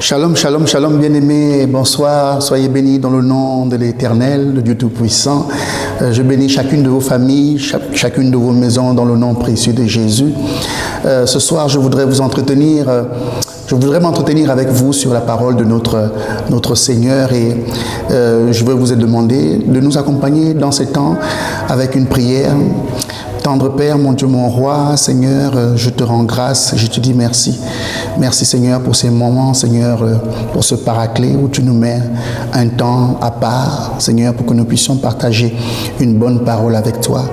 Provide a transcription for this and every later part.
Shalom, shalom, shalom, bien-aimés, bonsoir, soyez bénis dans le nom de l'Éternel, le Dieu Tout-Puissant. Je bénis chacune de vos familles, chacune de vos maisons dans le nom précieux de Jésus. Ce soir, je voudrais m'entretenir avec vous sur la parole de notre Seigneur et je veux vous demander de nous accompagner dans ces temps avec une prière. Tendre Père, mon Dieu, mon Roi, Seigneur, je te rends grâce, je te dis merci. Merci Seigneur pour ces moments, Seigneur, pour ce paraclet où tu nous mets un temps à part, Seigneur, pour que nous puissions partager une bonne parole avec toi.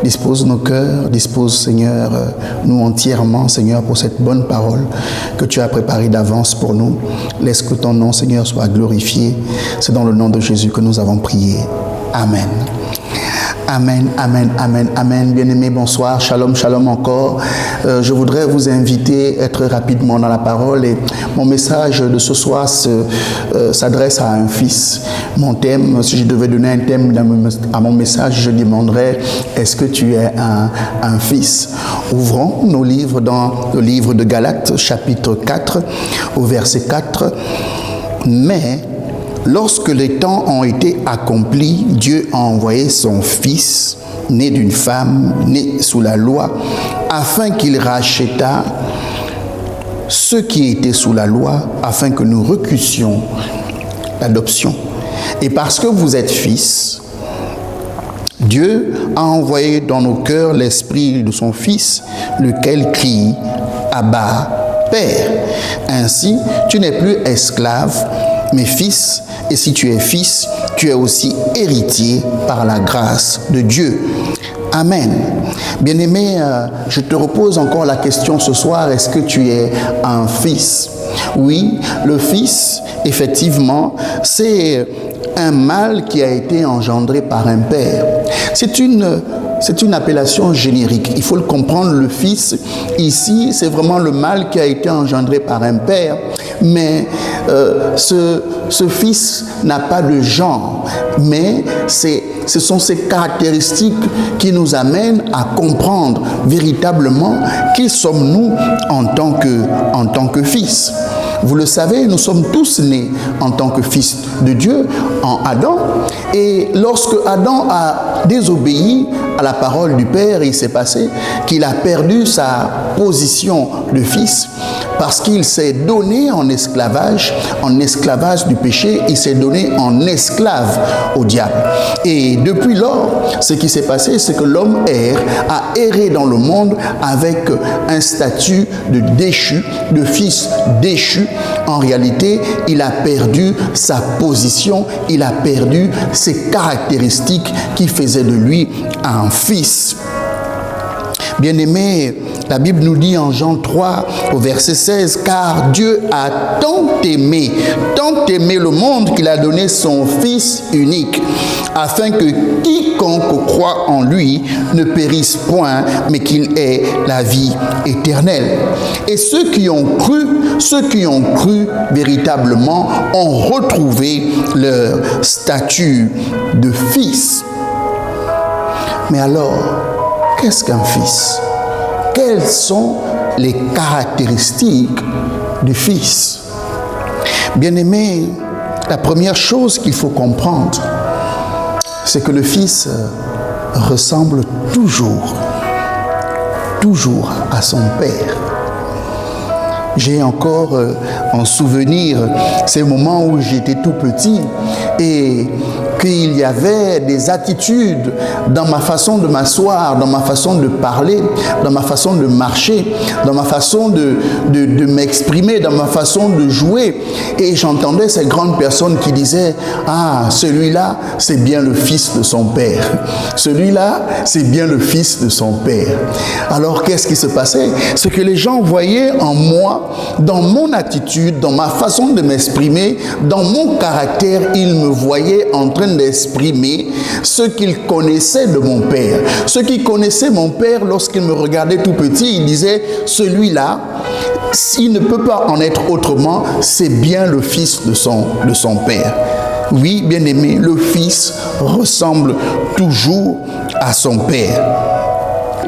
Dispose nos cœurs, dispose Seigneur, nous entièrement, Seigneur, pour cette bonne parole que tu as préparée d'avance pour nous. Laisse que ton nom, Seigneur, soit glorifié. C'est dans le nom de Jésus que nous avons prié. Amen. Amen, amen, amen, amen. Bien-aimés, bonsoir, shalom, shalom encore. Je voudrais vous inviter à être rapidement dans la parole et mon message de ce soir s'adresse à un fils. Mon thème, si je devais donner un thème à mon message, je demanderais, est-ce que tu es un fils? Ouvrons nos livres dans le livre de Galates, chapitre 4, au verset 4. Mais lorsque les temps ont été accomplis, Dieu a envoyé son Fils, né d'une femme, né sous la loi, afin qu'il rachetât ceux qui étaient sous la loi, afin que nous recussions l'adoption. Et parce que vous êtes fils, Dieu a envoyé dans nos cœurs l'esprit de son Fils, lequel crie « Abba, Père ». Ainsi, tu n'es plus esclave, mais fils, et si tu es fils, tu es aussi héritier par la grâce de Dieu. Amen. Bien-aimé, je te repose encore la question ce soir, est-ce que tu es un fils? Oui, le fils, effectivement, c'est un mâle qui a été engendré par un père. C'est une appellation générique. Il faut le comprendre, le fils, ici, c'est vraiment le mâle qui a été engendré par un père. Mais ce fils n'a pas de genre, mais ce sont ces caractéristiques qui nous amènent à comprendre véritablement qui sommes-nous en tant que fils. Vous le savez, nous sommes tous nés en tant que fils de Dieu, en Adam. Et lorsque Adam a désobéi à la parole du Père, il s'est passé qu'il a perdu sa position de fils parce qu'il s'est donné en esclavage du péché, il s'est donné en esclave au diable. Et depuis lors, ce qui s'est passé, c'est que l'homme a erré dans le monde avec un statut de déchu, de fils déchu. En réalité, il a perdu sa position, il a perdu ses caractéristiques qui faisaient de lui un fils. Bien-aimé, la Bible nous dit en Jean 3, au verset 16, « Car Dieu a tant aimé le monde qu'il a donné son Fils unique, afin que quiconque croit en lui ne périsse point, mais qu'il ait la vie éternelle. » Et ceux qui ont cru véritablement ont retrouvé leur statut de fils. Mais alors, qu'est-ce qu'un fils? Quelles sont les caractéristiques du fils? Bien-aimé, la première chose qu'il faut comprendre, c'est que le fils ressemble toujours à son père. J'ai encore en souvenir ces moments où j'étais tout petit et qu'il y avait des attitudes dans ma façon de m'asseoir, dans ma façon de parler, dans ma façon de marcher, dans ma façon de m'exprimer, dans ma façon de jouer. Et j'entendais ces grandes personnes qui disaient « Ah, celui-là, c'est bien le fils de son père. Celui-là, c'est bien le fils de son père. » Alors, qu'est-ce qui se passait? C'est que les gens voyaient en moi, dans mon attitude, dans ma façon de m'exprimer, dans mon caractère, ils me voyaient en train d'exprimer ce qu'ils connaissaient de mon père. Ceux qui connaissaient mon père, lorsqu'ils me regardaient tout petit, ils disaient, celui-là, s'il ne peut pas en être autrement, c'est bien le fils de son père. Oui, bien-aimé, le fils ressemble toujours à son père.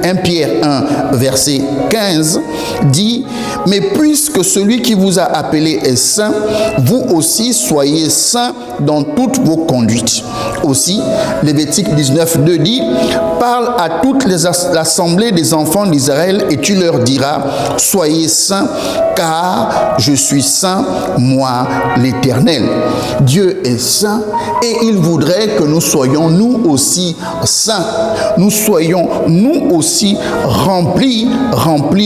1 Pierre 1, verset 15, dit « Mais puisque celui qui vous a appelé est saint, vous aussi soyez saints dans toutes vos conduites. » Aussi, Lévitique 19, 2 dit « Parle à toute l'assemblée des enfants d'Israël et tu leur diras « Soyez saints, car je suis saint, moi l'Éternel. » Dieu est saint et il voudrait que nous soyons nous aussi saints. Nous soyons nous aussi remplis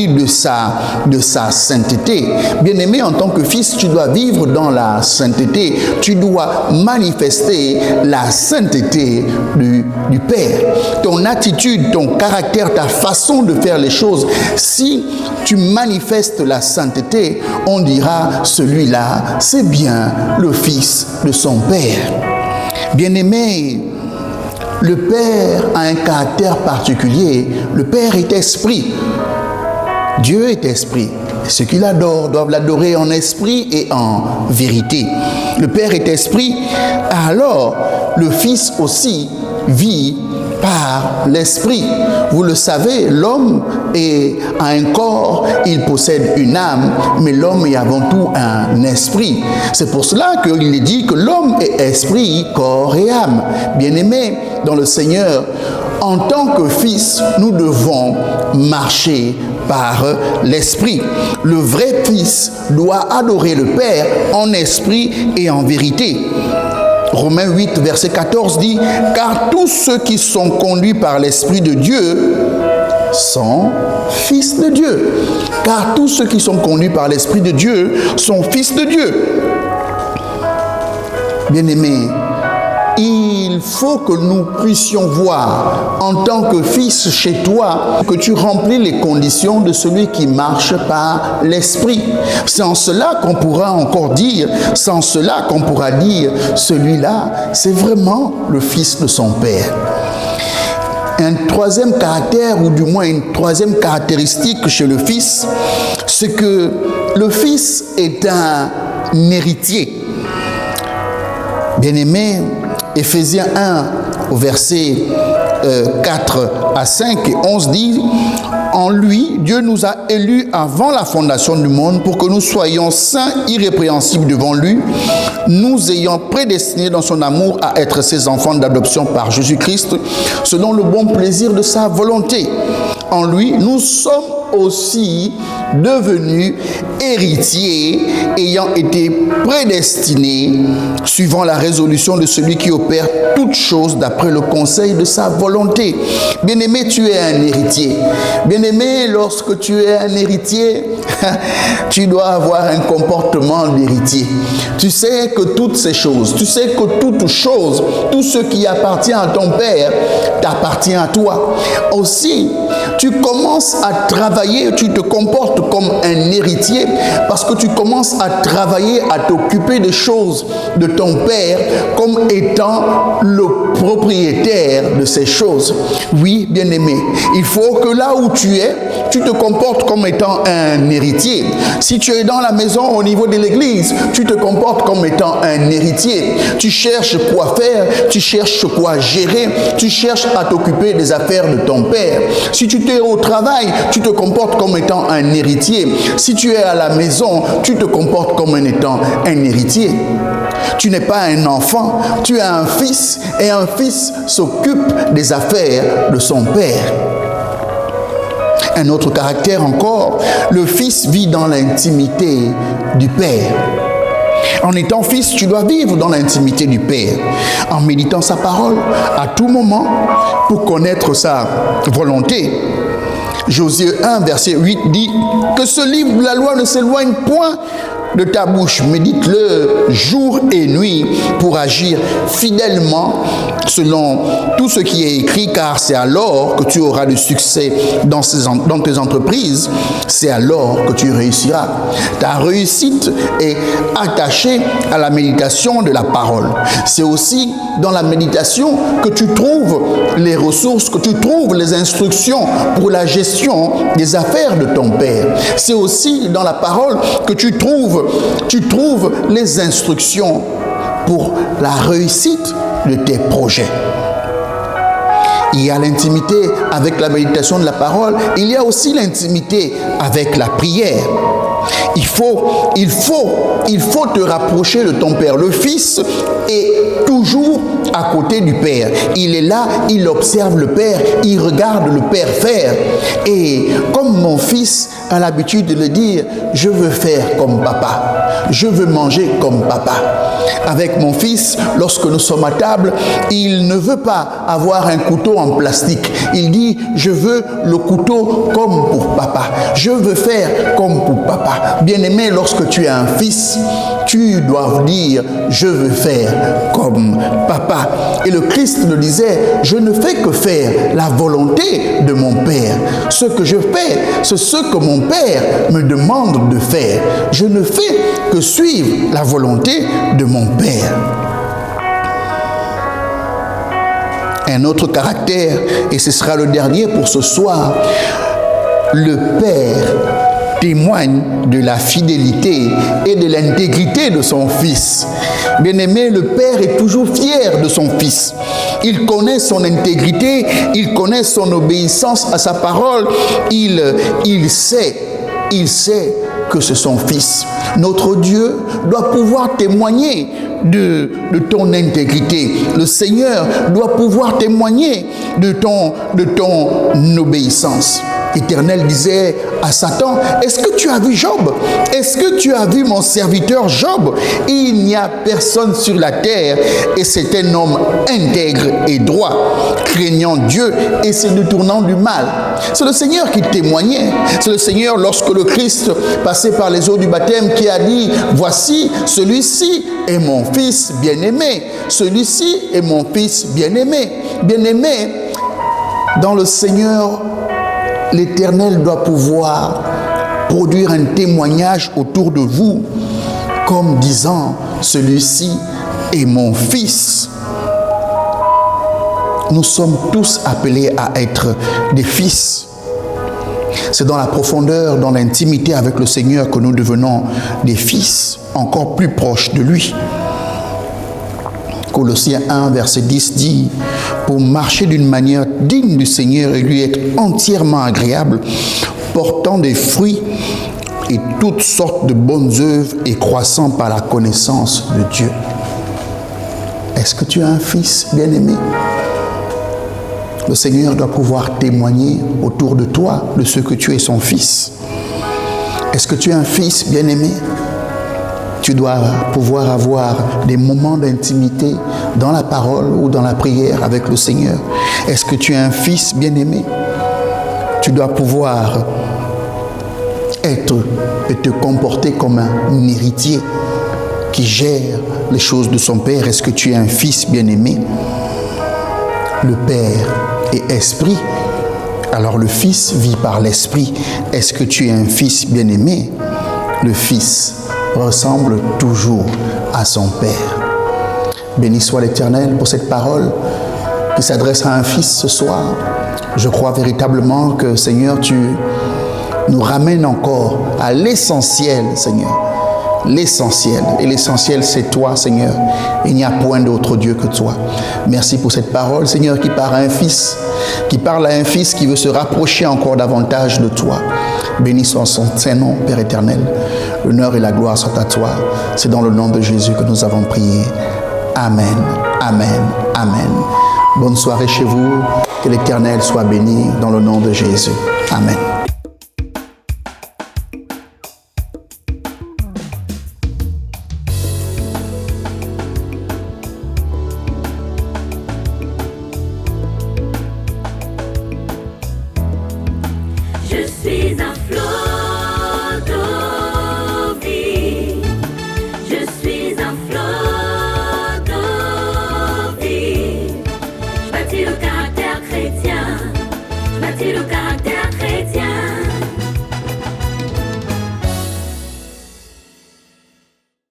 de sa sainteté. Bien-aimé, en tant que fils, tu dois vivre dans la sainteté. Tu dois manifester la sainteté du Père. Ton attitude, ton caractère, ta façon de faire les choses, si tu manifestes la sainteté, on dira, celui-là, c'est bien le fils de son Père. Bien-aimé, le Père a un caractère particulier. Le Père est esprit. Dieu est esprit. Ceux qui l'adorent doivent l'adorer en esprit et en vérité. Le Père est esprit, alors le Fils aussi vit par l'esprit. Vous le savez, l'homme a un corps, il possède une âme, mais l'homme est avant tout un esprit. C'est pour cela qu'il est dit que l'homme est esprit, corps et âme. Bien-aimé dans le Seigneur, en tant que fils, nous devons marcher par l'esprit. Le vrai fils doit adorer le Père en esprit et en vérité. Romains 8, verset 14 dit « Car tous ceux qui sont conduits par l'Esprit de Dieu sont fils de Dieu. » Car tous ceux qui sont conduits par l'Esprit de Dieu sont fils de Dieu. Bien-aimés, il faut que nous puissions voir en tant que fils chez toi que tu remplis les conditions de celui qui marche par l'esprit. C'est en cela qu'on pourra encore dire, c'est en cela qu'on pourra dire, celui-là, c'est vraiment le fils de son Père. Un troisième caractère, ou du moins une troisième caractéristique chez le fils, c'est que le fils est un héritier. Bien-aimé, Éphésiens 1, au verset 4 à 5 et 11 dit « En lui, Dieu nous a élus avant la fondation du monde pour que nous soyons saints, irrépréhensibles devant lui, nous ayant prédestinés dans son amour à être ses enfants d'adoption par Jésus-Christ, selon le bon plaisir de sa volonté. En lui, nous sommes aussi devenus héritiers, ayant été prédestinés, suivant la résolution de celui qui opère toutes choses d'après le conseil de sa volonté. » Bien-aimé, tu es un héritier. Bien-aimé, lorsque tu es un héritier, tu dois avoir un comportement d'héritier. Tu sais que toutes ces choses, tu sais que toute chose, tout ce qui appartient à ton Père, t'appartient à toi. Aussi, tu commences à travailler, tu te comportes comme un héritier parce que tu commences à travailler, à t'occuper des choses de ton Père comme étant le propriétaire de ces choses. Oui, bien-aimé, il faut que là où tu es, tu te comportes comme étant un héritier. Si tu es dans la maison au niveau de l'église, tu te comportes comme étant un héritier. Tu cherches quoi faire, tu cherches quoi gérer, tu cherches à t'occuper des affaires de ton Père. Si tu es au travail, tu te comportes comme étant un héritier. Si tu es à la maison, tu te comportes comme étant un héritier. Tu n'es pas un enfant, tu es un fils et un fils s'occupe des affaires de son Père. Un autre caractère encore, le fils vit dans l'intimité du Père. En étant fils, tu dois vivre dans l'intimité du Père, en méditant sa parole à tout moment pour connaître sa volonté. Josué 1, verset 8 dit que ce livre de la loi ne s'éloigne point de ta bouche, médite-le jour et nuit pour agir fidèlement selon tout ce qui est écrit, car c'est alors que tu auras du succès dans tes entreprises, c'est alors que tu réussiras. Ta réussite est attachée à la méditation de la parole. C'est aussi dans la méditation que tu trouves les ressources, que tu trouves les instructions pour la gestion des affaires de ton Père. C'est aussi dans la parole que tu trouves les instructions pour la réussite de tes projets. Il y a l'intimité avec la méditation de la parole. Il y a aussi l'intimité avec la prière. Il faut te rapprocher de ton Père. Le Fils est toujours à côté du Père. Il est là, il observe le Père, il regarde le Père faire. Et comme mon fils a l'habitude de le dire, je veux faire comme papa. Je veux manger comme papa. Avec mon fils, lorsque nous sommes à table, il ne veut pas avoir un couteau en plastique. Il dit, je veux le couteau comme pour papa. Je veux faire comme pour papa. Bien-aimé, lorsque tu as un fils, tu dois dire, je veux faire comme papa. Et le Christ le disait, je ne fais que faire la volonté de mon Père. Ce que je fais, c'est ce que mon Père me demande de faire. Je ne fais que suivre la volonté de mon Père. Un autre caractère, et ce sera le dernier pour ce soir, le Père témoigne de la fidélité et de l'intégrité de son Fils. Bien-aimé, le Père est toujours fier de son Fils. Il connaît son intégrité, il connaît son obéissance à sa parole, il sait que c'est son Fils. Notre Dieu doit pouvoir témoigner de ton intégrité. Le Seigneur doit pouvoir témoigner de ton obéissance. L'Éternel disait à Satan, est-ce que tu as vu Job? Est-ce que tu as vu mon serviteur Job? Il n'y a personne sur la terre et c'est un homme intègre et droit, craignant Dieu et se détournant du mal. C'est le Seigneur qui témoignait. C'est le Seigneur, lorsque le Christ passait par les eaux du baptême, qui a dit, voici, celui-ci est mon Fils bien-aimé. Celui-ci est mon Fils bien-aimé. Bien-aimé, dans le Seigneur, l'Éternel doit pouvoir produire un témoignage autour de vous, comme disant, celui-ci est mon Fils. Nous sommes tous appelés à être des fils. C'est dans la profondeur, dans l'intimité avec le Seigneur que nous devenons des fils, encore plus proches de lui. Colossiens 1, verset 10 dit, pour marcher d'une manière digne du Seigneur et lui être entièrement agréable, portant des fruits et toutes sortes de bonnes œuvres et croissant par la connaissance de Dieu. Est-ce que tu as un fils bien-aimé? Le Seigneur doit pouvoir témoigner autour de toi de ce que tu es son fils. Est-ce que tu es un fils bien-aimé? Tu dois pouvoir avoir des moments d'intimité dans la parole ou dans la prière avec le Seigneur. Est-ce que tu es un fils bien-aimé? Tu dois pouvoir être et te comporter comme un héritier qui gère les choses de son Père. Est-ce que tu es un fils bien-aimé? Le Père est esprit, alors le Fils vit par l'esprit. Est-ce que tu es un fils bien-aimé? Le Fils ressemble toujours à son Père. Béni soit l'Éternel pour cette parole qui s'adresse à un fils ce soir. Je crois véritablement que, Seigneur, tu nous ramènes encore à l'essentiel, Seigneur. L'essentiel. Et l'essentiel, c'est toi, Seigneur. Il n'y a point d'autre Dieu que toi. Merci pour cette parole, Seigneur, qui parle à un fils, qui veut se rapprocher encore davantage de toi. Béni soit son Saint-Nom, Père éternel. L'honneur et la gloire sont à toi. C'est dans le nom de Jésus que nous avons prié. Amen, amen, amen. Bonne soirée chez vous. Que l'Éternel soit béni dans le nom de Jésus. Amen. Je suis un flot.